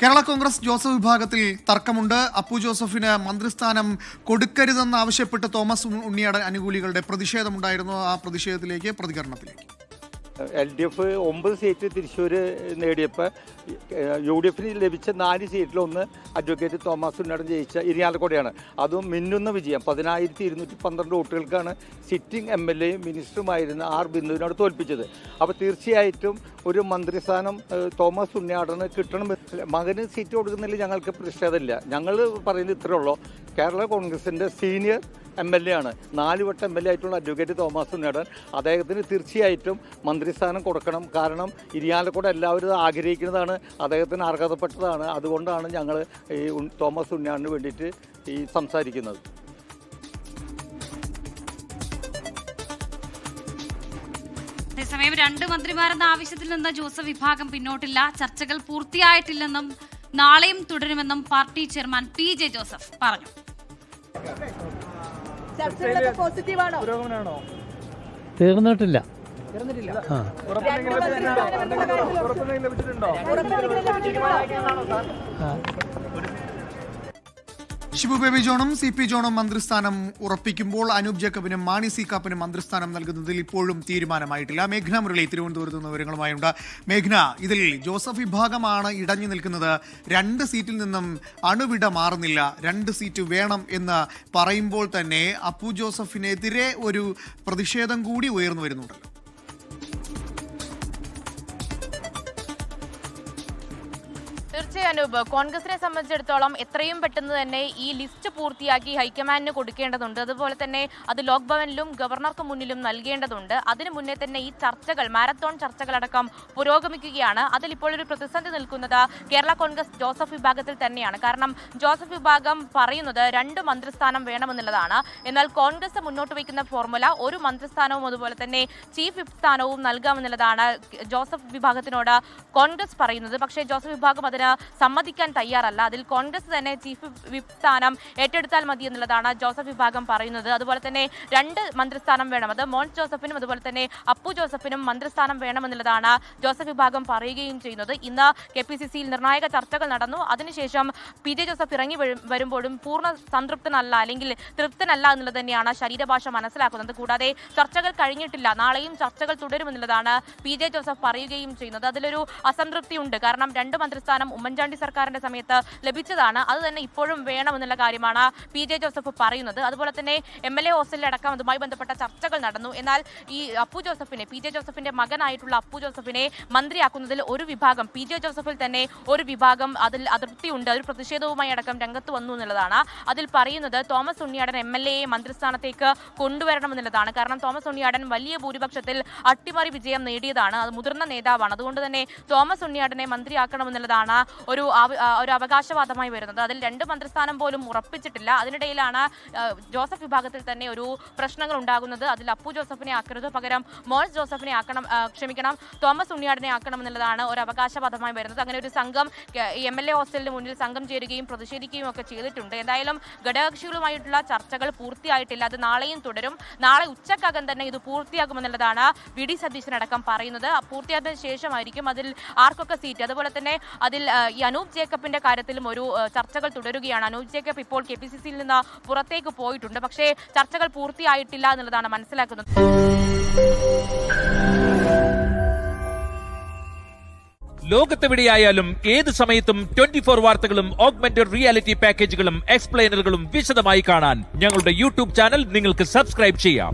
Kerala Congress Joseph വിഭാഗത്തിൽ തർക്കമുണ്ട്. അപ്പു ജോസഫിന് മന്ത്രിസ്ഥാനം കൊടുക്കരുതെന്നാവശ്യപ്പെട്ട് തോമസ് ഉണ്ണിയാടൻ അനുകൂലികളുടെ പ്രതിഷേധമുണ്ടായിരുന്നു. ആ പ്രതിഷേധത്തിലേക്ക്, പ്രതികരണത്തിലേക്ക്. LDF 9 സീറ്റ് തൃശ്ശൂർ നേടിയപ്പോൾ UDF ലഭിച്ച 4 സീറ്റിലൊന്ന് അഡ്വക്കേറ്റ് തോമസ് ഉണ്ണിയാടൻ ജയിച്ച ഇരിങ്ങാലക്കുടയാണ്. അതും മിന്നുന്ന വിജയം 10,212 വോട്ടുകൾക്കാണ് സിറ്റിംഗ് MLA മിനിസ്റ്ററുമായിരുന്ന R ബിന്ദുവിനോട് തോൽപ്പിച്ചത്. അപ്പോൾ തീർച്ചയായിട്ടും ഒരു മന്ത്രിസ്ഥാനം തോമസ് ഉണ്ണിയാടന് കിട്ടണം. മകന് സീറ്റ് കൊടുക്കുന്നതിൽ ഞങ്ങൾക്ക് പ്രതിഷേധമില്ല. ഞങ്ങൾ പറയുന്നത് ഇത്രയേ ഉള്ളൂ, കേരള കോൺഗ്രസിൻ്റെ സീനിയർ MLA ആണ്, 4 വട്ടം MLA ആയിട്ടുള്ള അഡ്വക്കേറ്റ് തോമസ് ഉണ്ണിയാടൻ. അദ്ദേഹത്തിന് തീർച്ചയായിട്ടും മന്ത്രിസ്ഥാനം കൊടുക്കണം. കാരണം ഇരിങ്ങാലക്കുട എല്ലാവരും ആഗ്രഹിക്കുന്നതാണ്, അദ്ദേഹത്തിന് അർഹതപ്പെട്ടതാണ്. അതുകൊണ്ടാണ് ഞങ്ങൾ ഈ തോമസ് ഉണ്ണിയാടന് വേണ്ടിയിട്ട് ഈ സംസാരിക്കുന്നത്. അതേസമയം 2 മന്ത്രിമാരെന്ന ആവശ്യത്തിൽ നിന്ന് ജോസഫ് വിഭാഗം പിന്നോട്ടില്ല. ചർച്ചകൾ പൂർത്തിയായിട്ടില്ലെന്നും നാളെയും തുടരുമെന്നും പാർട്ടി ചെയർമാൻ PJ ജോസഫ് പറഞ്ഞു. തീർന്നിട്ടില്ല. ഷിബു ബേബി ജോണും CP ജോണും മന്ത്രിസ്ഥാനം ഉറപ്പിക്കുമ്പോൾ അനൂപ് ജേക്കബിനും മാണി സി കാപ്പനും മന്ത്രിസ്ഥാനം നൽകുന്നതിൽ ഇപ്പോഴും തീരുമാനമായിട്ടില്ല. മേഘ്ന മുരളി തിരുവനന്തപുരത്ത് നിന്ന് വിവരങ്ങളുമായുണ്ട്. മേഘ്ന, ഇതിൽ ജോസഫ് വിഭാഗമാണ് ഇടഞ്ഞു നിൽക്കുന്നത്. 2 സീറ്റിൽ നിന്നും അണുവിട മാറുന്നില്ല. 2 സീറ്റ് വേണം എന്ന് പറയുമ്പോൾ തന്നെ അപ്പു ജോസഫിനെതിരെ ഒരു പ്രതിഷേധം കൂടി ഉയർന്നു വരുന്നുണ്ടല്ലോ. തീർച്ചയായും അനൂപ്, കോൺഗ്രസിനെ സംബന്ധിച്ചിടത്തോളം എത്രയും പെട്ടെന്ന് തന്നെ ഈ ലിസ്റ്റ് പൂർത്തിയാക്കി ഹൈക്കമാൻഡിന് കൊടുക്കേണ്ടതുണ്ട്. അതുപോലെ തന്നെ അത് ലോക് ഭവനിലും ഗവർണർക്ക് മുന്നിലും നൽകേണ്ടതുണ്ട്. അതിനു മുന്നേ തന്നെ ഈ ചർച്ചകൾ, മാരത്തോൺ ചർച്ചകളടക്കം പുരോഗമിക്കുകയാണ്. അതിലിപ്പോൾ ഒരു പ്രതിസന്ധി നിൽക്കുന്നത് കേരള കോൺഗ്രസ് ജോസഫ് വിഭാഗത്തിൽ തന്നെയാണ്. കാരണം ജോസഫ് വിഭാഗം പറയുന്നത് 2 മന്ത്രിസ്ഥാനം വേണമെന്നുള്ളതാണ്. എന്നാൽ കോൺഗ്രസ് മുന്നോട്ട് വയ്ക്കുന്ന ഫോർമുല ഒരു മന്ത്രിസ്ഥാനവും അതുപോലെ തന്നെ ചീഫ് വിപ്പ് സ്ഥാനവും നൽകാമെന്നുള്ളതാണ് ജോസഫ് വിഭാഗത്തിനോട് കോൺഗ്രസ് പറയുന്നത്. പക്ഷേ ജോസഫ് വിഭാഗം അതിന് സമ്മതിക്കാൻ തയ്യാറല്ല. അതിൽ കോൺഗ്രസ് തന്നെ ചീഫ് വിപ്പ് സ്ഥാനം ഏറ്റെടുത്താൽ മതി എന്നുള്ളതാണ് ജോസഫ് വിഭാഗം പറയുന്നത്. അതുപോലെ തന്നെ 2 മന്ത്രിസ്ഥാനം വേണം, അത് മോൻസ് ജോസഫിനും അതുപോലെ തന്നെ അപ്പു ജോസഫിനും മന്ത്രിസ്ഥാനം വേണമെന്നുള്ളതാണ് ജോസഫ് വിഭാഗം പറയുകയും ചെയ്യുന്നത്. ഇന്ന് KPCCയിൽ നിർണായക ചർച്ചകൾ നടന്നു. അതിനുശേഷം PJ ജോസഫ് ഇറങ്ങി വരുമ്പോഴും പൂർണ്ണ സംതൃപ്തനല്ല, അല്ലെങ്കിൽ തൃപ്തനല്ല എന്നുള്ളത് തന്നെയാണ് ശരീരഭാഷ മനസ്സിലാക്കുന്നത്. കൂടാതെ ചർച്ചകൾ കഴിഞ്ഞിട്ടില്ല, നാളെയും ചർച്ചകൾ തുടരുമെന്നുള്ളതാണ് PJ ജോസഫ് പറയുകയും ചെയ്യുന്നത്. അതിലൊരു അസംതൃപ്തി ഉണ്ട്. കാരണം 2 മന്ത്രിസ്ഥാനം ഉമ്മൻചാണ്ടി സർക്കാരിന്റെ സമയത്ത് ലഭിച്ചതാണ്. അത് തന്നെ ഇപ്പോഴും വേണമെന്നുള്ള കാര്യമാണ് PJ ജോസഫ് പറയുന്നത്. അതുപോലെ തന്നെ MLA ഹോസ്റ്റലിലടക്കം അതുമായി ബന്ധപ്പെട്ട ചർച്ചകൾ നടന്നു. എന്നാൽ ഈ അപ്പു ജോസഫിനെ, PJ ജോസഫിന്റെ മകനായിട്ടുള്ള അപ്പു ജോസഫിനെ മന്ത്രിയാക്കുന്നതിൽ ഒരു വിഭാഗം, PJ ജോസഫിൽ തന്നെ ഒരു വിഭാഗം അതിൽ അതൃപ്തിയുണ്ട്. ഒരു പ്രതിഷേധവുമായി അടക്കം രംഗത്ത് വന്നു എന്നുള്ളതാണ്. അതിൽ പറയുന്നത് തോമസ് ഉണ്ണിയാടൻ MLA മന്ത്രിസ്ഥാനത്തേക്ക് കൊണ്ടുവരണമെന്നുള്ളതാണ്. കാരണം തോമസ് ഉണ്ണിയാടൻ വലിയ ഭൂരിപക്ഷത്തിൽ അട്ടിമറി വിജയം നേടിയതാണ്, അത് മുതിർന്ന നേതാവാണ്. അതുകൊണ്ട് തന്നെ തോമസ് ഉണ്ണിയാടനെ മന്ത്രിയാക്കണമെന്നുള്ളതാണ് ഒരു അവകാശവാദമായി വരുന്നത്. അതിൽ 2 മന്ത്രിസ്ഥാനം പോലും ഉറപ്പിച്ചിട്ടില്ല. അതിനിടയിലാണ് ജോസഫ് വിഭാഗത്തിൽ തന്നെ ഒരു പ്രശ്നങ്ങൾ ഉണ്ടാകുന്നത്. അതിൽ അപ്പു ജോസഫിനെ ആക്കരുത്, പകരം മോൻസ് ജോസഫിനെ ആക്കണം, തോമസ് ഉണ്ണിയാടനെ ആക്കണം എന്നുള്ളതാണ് ഒരു അവകാശവാദമായി വരുന്നത്. അങ്ങനെ ഒരു സംഘം MLA ഹോസ്റ്റലിന് മുന്നിൽ സംഘം ചേരുകയും പ്രതിഷേധിക്കുകയും ഒക്കെ ചെയ്തിട്ടുണ്ട്. എന്തായാലും ഘടകകക്ഷികളുമായിട്ടുള്ള ചർച്ചകൾ പൂർത്തിയായിട്ടില്ല, അത് നാളെയും തുടരും. നാളെ ഉച്ചക്കകം തന്നെ ഇത് പൂർത്തിയാകുമെന്നുള്ളതാണ് VD സതീശനടക്കം പറയുന്നത്. പൂർത്തിയായതിനു ശേഷമായിരിക്കും അതിൽ ആർക്കൊക്കെ സീറ്റ്, അതുപോലെ തന്നെ അതിൽ ഈ അനൂപ് ജേക്കബിന്റെ കാര്യത്തിലും ഒരു ചർച്ചകൾ തുടരുകയാണ്. അനൂപ് ജേക്കബ് ഇപ്പോൾ KPCCയിൽ നിന്ന് പുറത്തേക്ക് പോയിട്ടുണ്ട്. പക്ഷേ ചർച്ചകൾ പൂർത്തിയായിട്ടില്ല എന്നുള്ളതാണ് മനസ്സിലാക്കുന്നത്. ലോകത്തെവിടെയായാലും ഏത് സമയത്തും 24 വാർത്തകളും ഓഗ്മെന്റഡ് റിയാലിറ്റി പാക്കേജുകളും എക്സ്പ്ലെയിനറുകളും വിശദമായി കാണാൻ ഞങ്ങളുടെ YouTube ചാനൽ നിങ്ങൾക്ക് സബ്സ്ക്രൈബ് ചെയ്യാം.